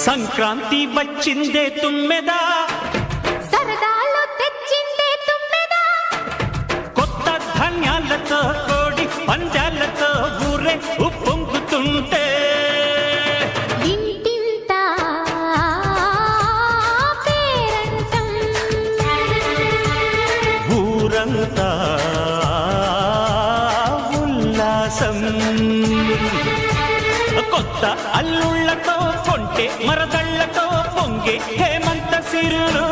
సంక్రాంతి వచ్చిందే తుమ్మెదా, సరదాలో తెచ్చిందే తుమ్మెదా, కొత్త ధాన్యాలతో కోడి పందాలతో ఊరే ఉప్పొంగుతుంటే ఇంటింత పేరంటం, ఊరంతా ఉల్లాసం. కొత్త అల్లుళ్లతో కొంటే మరదళ్లతో పొంగే హేమంత సిరులు